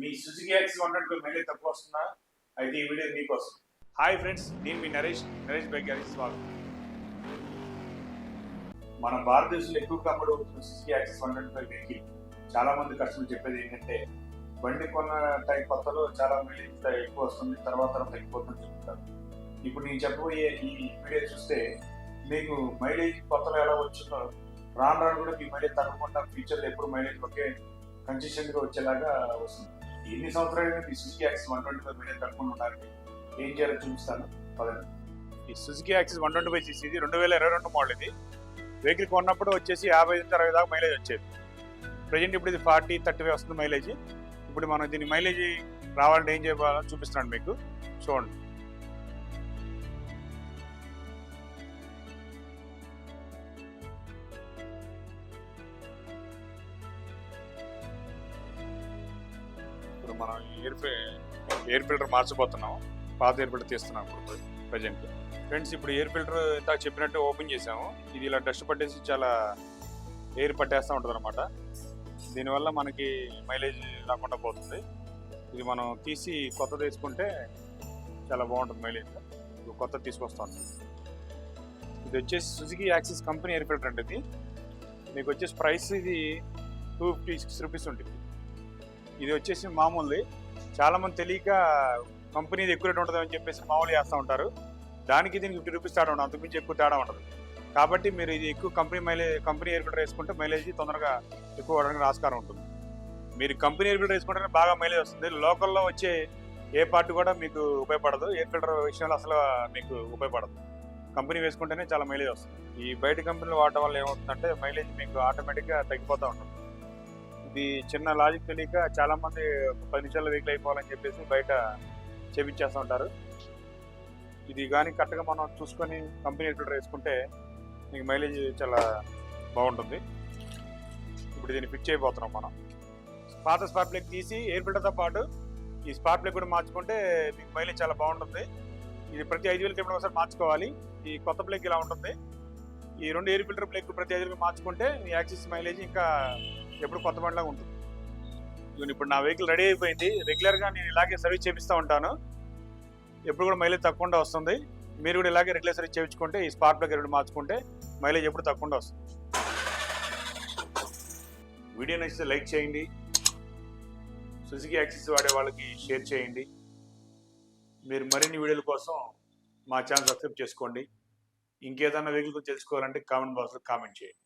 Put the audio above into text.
మీ Suzuki axis ఉన్నట్టు mileage తక్కువ వస్తుందా? అయితే ఈ వీడియో మీకోసం. హాయ్ ఫ్రెండ్స్, నేను మీ నరేష్ బైక్ గారికి స్వాగతం. మన భారతదేశంలో ఎక్కువ అమ్ముడు సుజుకి యాక్సిస్ 125 వెహికల్. చాలా మంది కస్టమర్లు చెప్పేది ఏంటంటే బండి కొన్న టైం కొత్తలో చాలా మైలేజ్ ఎక్కువ వస్తుంది, తర్వాత తగ్గిపోతుందని చెప్తారు. ఇప్పుడు నేను చెప్పబోయే ఈ వీడియో చూస్తే మీకు మైలేజ్ కొత్తలో ఎలా వచ్చిందో రాను కూడా మీ మైలేజ్ తగ్గకుండా ఫ్యూచర్లో ఎప్పుడు మైలేజ్ ఒకే కన్సిస్టెంట్గా వచ్చేలాగా వస్తుంది. ఎన్ని సంవత్సరాలు ఈ సుజుకి యాక్సిస్ 125 మైలేజ్ తగ్గకుండా ఉండాలి, ఏం చేయాలో చూపిస్తాను పదండి. ఈ సుజుకి యాక్సిస్ 125 cc ఇది 2022 మోడల్. ఇది వెహికల్ కొన్నప్పుడు వచ్చేసి 55-60 దాకా మైలేజ్ వచ్చేది. ప్రజెంట్ ఇప్పుడు ఇది 40-30 వస్తుంది మైలేజ్. ఇప్పుడు మనం దీని మైలేజ్ రావాలంటే ఏం చేయాలో చూపిస్తున్నాను మీకు, చూడండి. ఇప్పుడు మనం ఎయిర్ ఫిల్టర్ మార్చిపోతున్నాం, పాత ఎయిర్ ఫిల్టర్ తీస్తున్నాం ఇప్పుడు ప్రజెంట్. ఫ్రెండ్స్, ఇప్పుడు ఎయిర్ ఫిల్టర్ ఇంత చెప్పినట్టు ఓపెన్ చేసాము. ఇది ఇలా డస్ట్ పట్టేసి చాలా ఎయిర్ పట్టేస్తూ ఉంటుంది అనమాట. దీనివల్ల మనకి మైలేజ్ రాకుండా పోతుంది. ఇది మనం తీసి కొత్తది వేసుకుంటే చాలా బాగుంటుంది మైలేజ్. ఇది కొత్తది తీసుకొస్తాను. ఇది వచ్చేసి Suzuki axis company air filter అంటే ఇది మీకు వచ్చేసి ప్రైస్ ఇది 256 రూపీస్ ఉంటుంది. ఇది వచ్చేసి మామూలుది. చాలామంది తెలియక కంపెనీది ఎక్కువ రేట్ ఉంటుంది అని చెప్పేసి మామూలు చేస్తూ ఉంటారు. దానికి దీనికి 50 రూపీస్ తేడా ఉండదు, అంతకుమించి ఎక్కువ తేడా ఉండదు. కాబట్టి మీరు ఇది ఎక్కువ కంపెనీ ఎయిర్ ఫిల్టర్ వేసుకుంటే మైలేజ్ తొందరగా ఎక్కువ అవడానికి ఆస్కారం ఉంటుంది. మీరు కంపెనీ ఎయిర్ ఫిల్టర్ వేసుకుంటే బాగా మైలేజ్ వస్తుంది. లోకల్లో వచ్చే ఏ పార్ట్ కూడా మీకు ఉపయోగపడదు. ఎయిర్ ఫిల్టర్ విషయంలో అసలు మీకు ఉపయోగపడదు. కంపెనీ వేసుకుంటేనే చాలా మైలేజ్ వస్తుంది. ఈ బయట కంపెనీలు వాడటం వల్ల ఏమవుతుందంటే మైలేజ్ మీకు ఆటోమేటిక్గా తగ్గిపోతూ ఉంటుంది. ఇది చిన్న లాజిక్ తెలియక చాలామంది 10 నిమిషాల్లో వెహికల్ అయిపోవాలని చెప్పేసి బయట చేపించేస్తూ ఉంటారు. ఇది కానీ కరెక్ట్గా మనం చూసుకొని కంపెనీ ఎయిర్ ఫిల్టర్ వేసుకుంటే మీకు మైలేజ్ చాలా బాగుంటుంది. ఇప్పుడు దీన్ని ఫిట్ చేయబోతున్నాం మనం. పాత స్పార్క్ ప్లగ్ తీసి ఎయిర్ ఫిల్టర్తో పాటు ఈ స్పార్క్ ప్లగ్ కూడా మార్చుకుంటే మీకు మైలేజ్ చాలా బాగుంటుంది. ఇది ప్రతి 5,000 కిలోమీటర్ ఒకసారి మార్చుకోవాలి. ఈ కొత్త ప్లగ్ ఇలా ఉంటుంది. ఈ 2 ఎయిర్ ఫిల్టర్ ప్లగ్ ప్రతి 5,000 మార్చుకుంటే ఈ యాక్సిస్ మైలేజ్ ఇంకా ఎప్పుడు కొత్త బండిలాగా ఉంటుంది. ఇప్పుడు నా వెహికల్ రెడీ అయిపోయింది. రెగ్యులర్గా నేను ఇలాగే సర్వీస్ చేపిస్తూ ఉంటాను. ఎప్పుడు కూడా మైలేజ్ తక్కువ వస్తుంది. మీరు కూడా ఇలాగే రెగ్యులర్ సర్వీస్ చేయించుకుంటే ఈ స్పార్క్ ప్లగ్ 2 మార్చుకుంటే మైలేజ్ ఎప్పుడు తక్కువ వస్తుంది. వీడియో నచ్చితే లైక్ చేయండి. సుజుకి యాక్సిస్ వాడే వాళ్ళకి షేర్ చేయండి. మీరు మరిన్ని వీడియోల కోసం మా ఛానల్ సబ్స్క్రైబ్ చేసుకోండి. ఇంకేదన్నా వెహికల్ గురించి తెలుసుకోవాలంటే కామెంట్ బాక్స్లో కామెంట్ చేయండి.